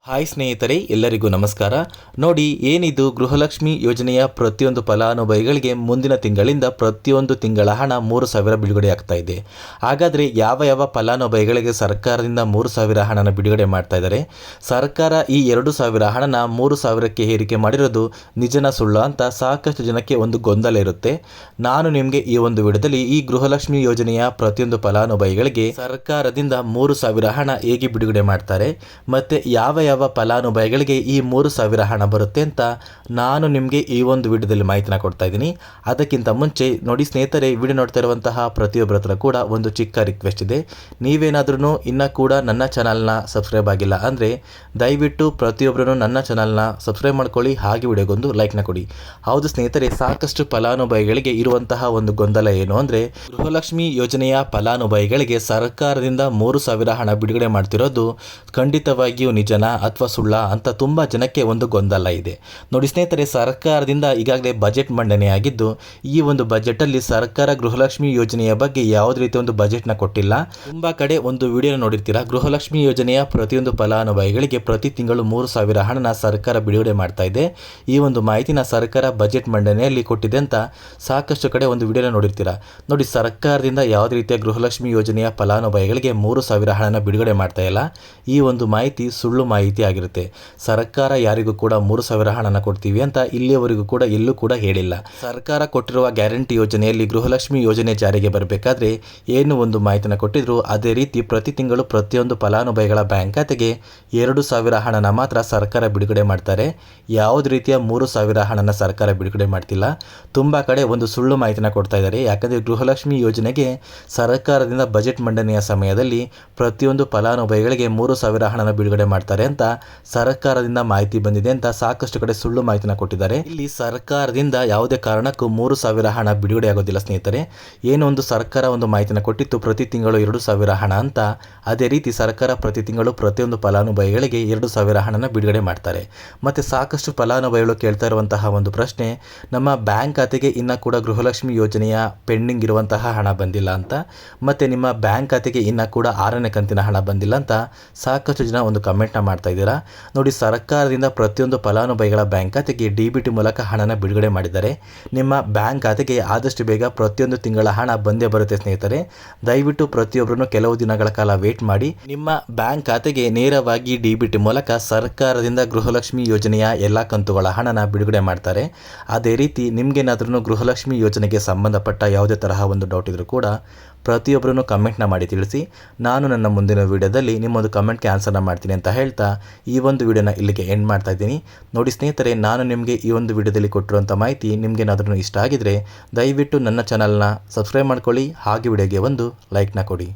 Hi ಸ್ನೇಹಿತರೆ, ಎಲ್ಲರಿಗೂ ನಮಸ್ಕಾರ. ನೋಡಿ, ಏನಿದು ಗೃಹಲಕ್ಷ್ಮಿ ಯೋಜನೆಯ ಪ್ರತಿಯೊಂದು ಫಲಾನುಭವಿಗಳಿಗೆ ಮುಂದಿನ ತಿಂಗಳಿಂದ ಪ್ರತಿಯೊಂದು ತಿಂಗಳ ಹಣ 3,000 ಬಿಡುಗಡೆ ಆಗ್ತಾ ಇದೆ. ಹಾಗಾದರೆ ಯಾವ ಫಲಾನುಭವಿಗಳಿಗೆ ಸರ್ಕಾರದಿಂದ 3,000 ಹಣನ ಬಿಡುಗಡೆ ಮಾಡ್ತಾ ಇದ್ದಾರೆ? ಸರ್ಕಾರ ಈ 2,000 ಹಣನ 3,000ಕ್ಕೆ ಏರಿಕೆ ಮಾಡಿರೋದು ನಿಜನ ಸುಳ್ಳು ಅಂತ ಸಾಕಷ್ಟು ಜನಕ್ಕೆ ಒಂದು ಗೊಂದಲ ಇರುತ್ತೆ. ನಾನು ನಿಮಗೆ ಈ ಒಂದು ವಿಡಿಯೋದಲ್ಲಿ ಈ ಗೃಹಲಕ್ಷ್ಮಿ ಯೋಜನೆಯ ಪ್ರತಿಯೊಂದು ಫಲಾನುಭವಿಗಳಿಗೆ ಸರ್ಕಾರದಿಂದ 3,000 ಹಣ ಹೇಗೆ ಬಿಡುಗಡೆ ಮಾಡ್ತಾರೆ ಮತ್ತು ಯಾವ ಫಲಾನುಭವಿಗಳಿಗೆ ಈ 3,000 ಹಣ ಬರುತ್ತೆ ಅಂತ ನಾನು ನಿಮಗೆ ಈ ಒಂದು ವಿಡಿಯೋದಲ್ಲಿ ಮಾಹಿತಿನ ಕೊಡ್ತಾ ಇದ್ದೀನಿ. ಅದಕ್ಕಿಂತ ಮುಂಚೆ ನೋಡಿ ಸ್ನೇಹಿತರೆ, ವಿಡಿಯೋ ನೋಡ್ತಾ ಇರುವಂತಹ ಪ್ರತಿಯೊಬ್ಬರ ಹತ್ರ ಕೂಡ ಒಂದು ಚಿಕ್ಕ ರಿಕ್ವೆಸ್ಟ್ ಇದೆ. ನೀವೇನಾದ್ರೂ ಇನ್ನೂ ಕೂಡ ನನ್ನ ಚಾನಲ್ನ ಸಬ್ಸ್ಕ್ರೈಬ್ ಆಗಿಲ್ಲ ಅಂದರೆ ದಯವಿಟ್ಟು ಪ್ರತಿಯೊಬ್ಬರೂ ನನ್ನ ಚಾನಲ್ನ ಸಬ್ಸ್ಕ್ರೈಬ್ ಮಾಡ್ಕೊಳ್ಳಿ, ಹಾಗೆ ವಿಡಿಯೋಗೊಂದು ಲೈಕ್ನ ಕೊಡಿ. ಹೌದು ಸ್ನೇಹಿತರೆ, ಸಾಕಷ್ಟು ಫಲಾನುಭವಿಗಳಿಗೆ ಇರುವಂತಹ ಒಂದು ಗೊಂದಲ ಏನು ಅಂದರೆ, ಗೃಹಲಕ್ಷ್ಮಿ ಯೋಜನೆಯ ಫಲಾನುಭವಿಗಳಿಗೆ ಸರ್ಕಾರದಿಂದ 3,000 ಹಣ ಬಿಡುಗಡೆ ಮಾಡ್ತಿರೋದು ಖಂಡಿತವಾಗಿಯೂ ನಿಜನಾ ಅಥವಾ ಸುಳ್ಳ ಅಂತ ತುಂಬ ಜನಕ್ಕೆ ಒಂದು ಗೊಂದಲ ಇದೆ. ನೋಡಿ ಸ್ನೇಹಿತರೆ, ಸರ್ಕಾರದಿಂದ ಈಗಾಗಲೇ ಬಜೆಟ್ ಮಂಡನೆ ಆಗಿದ್ದು, ಈ ಒಂದು ಬಜೆಟಲ್ಲಿ ಸರ್ಕಾರ ಗೃಹಲಕ್ಷ್ಮಿ ಯೋಜನೆಯ ಬಗ್ಗೆ ಯಾವುದೇ ರೀತಿಯ ಒಂದು ಬಜೆಟ್ನ ಕೊಟ್ಟಿಲ್ಲ. ತುಂಬ ಕಡೆ ಒಂದು ವಿಡಿಯೋ ನೋಡಿರ್ತೀರಾ, ಗೃಹಲಕ್ಷ್ಮಿ ಯೋಜನೆಯ ಪ್ರತಿಯೊಂದು ಫಲಾನುಭವಿಗಳಿಗೆ ಪ್ರತಿ ತಿಂಗಳು 3,000 ಹಣನ ಸರ್ಕಾರ ಬಿಡುಗಡೆ ಮಾಡ್ತಾ ಇದೆ. ಈ ಒಂದು ಮಾಹಿತಿನ ಸರ್ಕಾರ ಬಜೆಟ್ ಮಂಡನೆಯಲ್ಲಿ ಕೊಟ್ಟಿದೆ ಅಂತ ಸಾಕಷ್ಟು ಕಡೆ ಒಂದು ವಿಡಿಯೋ ನೋಡಿರ್ತೀರಾ. ನೋಡಿ, ಸರ್ಕಾರದಿಂದ ಯಾವುದೇ ರೀತಿಯ ಗೃಹಲಕ್ಷ್ಮಿ ಯೋಜನೆಯ ಫಲಾನುಭವಿಗಳಿಗೆ 3,000 ಹಣನ ಬಿಡುಗಡೆ ಮಾಡ್ತಾ ಇಲ್ಲ. ಈ ಒಂದು ಮಾಹಿತಿ ಸುಳ್ಳು ಮಾಹಿತಿ ಆಗಿರುತ್ತೆ. ಸರ್ಕಾರ ಯಾರಿಗೂ ಕೂಡ 3,000 ಹಣನ ಕೊಡ್ತೀವಿ ಅಂತ ಇಲ್ಲಿಯವರೆಗೂ ಕೂಡ ಎಲ್ಲೂ ಕೂಡ ಹೇಳಿಲ್ಲ. ಸರ್ಕಾರ ಕೊಟ್ಟಿರುವ ಗ್ಯಾರಂಟಿ ಯೋಜನೆಯಲ್ಲಿ ಗೃಹಲಕ್ಷ್ಮಿ ಯೋಜನೆ ಜಾರಿಗೆ ಬರಬೇಕಾದ್ರೆ ಏನು ಒಂದು ಮಾಹಿತಿನ ಕೊಟ್ಟಿದ್ರು, ಅದೇ ರೀತಿ ಪ್ರತಿ ತಿಂಗಳು ಪ್ರತಿಯೊಂದು ಫಲಾನುಭವಿಗಳ ಬ್ಯಾಂಕ್ ಖಾತೆಗೆ 2,000 ಹಣನ ಮಾತ್ರ ಸರ್ಕಾರ ಬಿಡುಗಡೆ ಮಾಡ್ತಾರೆ. ಯಾವುದೇ ರೀತಿಯ 3,000 ಹಣನ ಸರ್ಕಾರ ಬಿಡುಗಡೆ ಮಾಡ್ತಿಲ್ಲ. ತುಂಬ ಕಡೆ ಒಂದು ಸುಳ್ಳು ಮಾಹಿತಿನ ಕೊಡ್ತಾ ಇದ್ದಾರೆ. ಯಾಕಂದರೆ ಗೃಹಲಕ್ಷ್ಮಿ ಯೋಜನೆಗೆ ಸರ್ಕಾರದಿಂದ ಬಜೆಟ್ ಮಂಡನೆಯ ಸಮಯದಲ್ಲಿ ಪ್ರತಿಯೊಂದು ಫಲಾನುಭವಿಗಳಿಗೆ 3,000 ಹಣನ ಬಿಡುಗಡೆ ಮಾಡ್ತಾರೆ ಅಂತ ಸರ್ಕಾರದಿಂದ ಮಾಹಿತಿ ಬಂದಿದೆ ಅಂತ ಸಾಕಷ್ಟು ಕಡೆ ಸುಳ್ಳು ಮಾಹಿತಿನ ಕೊಟ್ಟಿದ್ದಾರೆ. ಇಲ್ಲಿ ಸರ್ಕಾರದಿಂದ ಯಾವುದೇ ಕಾರಣಕ್ಕೂ 3,000 ಹಣ ಬಿಡುಗಡೆ ಆಗೋದಿಲ್ಲ ಸ್ನೇಹಿತರೆ. ಏನೋ ಒಂದು ಸರ್ಕಾರ ಒಂದು ಮಾಹಿತಿನ ಕೊಟ್ಟಿತ್ತು, ಪ್ರತಿ ತಿಂಗಳು 2,000 ಹಣ ಅಂತ. ಅದೇ ರೀತಿ ಸರ್ಕಾರ ಪ್ರತಿ ತಿಂಗಳು ಪ್ರತಿಯೊಂದು ಫಲಾನುಭವಿಗಳಿಗೆ 2,000 ಹಣನ ಬಿಡುಗಡೆ ಮಾಡ್ತಾರೆ. ಮತ್ತು ಸಾಕಷ್ಟು ಫಲಾನುಭವಿಗಳು ಕೇಳ್ತಾ ಇರುವಂತಹ ಒಂದು ಪ್ರಶ್ನೆ, ನಮ್ಮ ಬ್ಯಾಂಕ್ ಖಾತೆಗೆ ಇನ್ನೂ ಕೂಡ ಗೃಹಲಕ್ಷ್ಮಿ ಯೋಜನೆಯ ಪೆಂಡಿಂಗ್ ಇರುವಂತಹ ಹಣ ಬಂದಿಲ್ಲ ಅಂತ, ಮತ್ತು ನಿಮ್ಮ ಬ್ಯಾಂಕ್ ಖಾತೆಗೆ ಇನ್ನೂ ಕೂಡ 6ನೇ ಕಂತಿನ ಹಣ ಬಂದಿಲ್ಲ ಅಂತ ಸಾಕಷ್ಟು ಜನ ಒಂದು ಕಮೆಂಟ್ನ ಮಾಡ್ತಾ ಇದ್ದೀರಾ. ನೋಡಿ, ಸರ್ಕಾರದಿಂದ ಪ್ರತಿಯೊಂದು ಫಲಾನುಭವಿಗಳ ಬ್ಯಾಂಕ್ ಖಾತೆಗೆ DBT ಮೂಲಕ ಹಣನ ಬಿಡುಗಡೆ ಮಾಡಿದ್ದಾರೆ. ನಿಮ್ಮ ಬ್ಯಾಂಕ್ ಖಾತೆಗೆ ಆದಷ್ಟು ಬೇಗ ಪ್ರತಿಯೊಂದು ತಿಂಗಳ ಹಣ ಬಂದೇ ಬರುತ್ತೆ ಸ್ನೇಹಿತರೆ. ದಯವಿಟ್ಟು ಪ್ರತಿಯೊಬ್ಬರನ್ನು ಕೆಲವು ದಿನಗಳ ಕಾಲ ವೇಟ್ ಮಾಡಿ. ನಿಮ್ಮ ಬ್ಯಾಂಕ್ ಖಾತೆಗೆ ನೇರವಾಗಿ DBT ಮೂಲಕ ಸರ್ಕಾರದಿಂದ ಗೃಹಲಕ್ಷ್ಮಿ ಯೋಜನೆಯ ಎಲ್ಲ ಕಂತುಗಳ ಹಣನ ಬಿಡುಗಡೆ ಮಾಡ್ತಾರೆ. ಅದೇ ರೀತಿ ನಿಮಗೇನಾದ್ರೂ ಗೃಹಲಕ್ಷ್ಮಿ ಯೋಜನೆಗೆ ಸಂಬಂಧಪಟ್ಟ ಯಾವುದೇ ತರಹ ಒಂದು ಡೌಟ್ ಇದ್ರೂ ಕೂಡ ಪ್ರತಿಯೊಬ್ಬರೂ ಕಮೆಂಟ್ನ ಮಾಡಿ ತಿಳಿಸಿ. ನಾನು ನನ್ನ ಮುಂದಿನ ವಿಡಿಯೋದಲ್ಲಿ ನಿಮ್ಮೊಂದು ಕಮೆಂಟ್ಗೆ ಆನ್ಸರ್ನ ಮಾಡ್ತೀನಿ ಅಂತ ಹೇಳ್ತಾ ಈ ಒಂದು ವಿಡಿಯೋನ ಇಲ್ಲಿಗೆ ಎಂಡ್ ಮಾಡ್ತಾ ಇದ್ದೀನಿ. ನೋಡಿ ಸ್ನೇಹಿತರೆ, ನಾನು ನಿಮಗೆ ಈ ಒಂದು ವಿಡಿಯೋದಲ್ಲಿ ಕೊಟ್ಟಿರುವಂಥ ಮಾಹಿತಿ ನಿಮಗೇನಾದ್ರೂ ಇಷ್ಟ ಆಗಿದ್ರೆ ದಯವಿಟ್ಟು ನನ್ನ ಚಾನಲ್ನ ಸಬ್ಸ್ಕ್ರೈಬ್ ಮಾಡ್ಕೊಳ್ಳಿ, ಹಾಗೆ ವಿಡಿಯೋಗೆ ಒಂದು ಲೈಕ್ನ ಕೊಡಿ.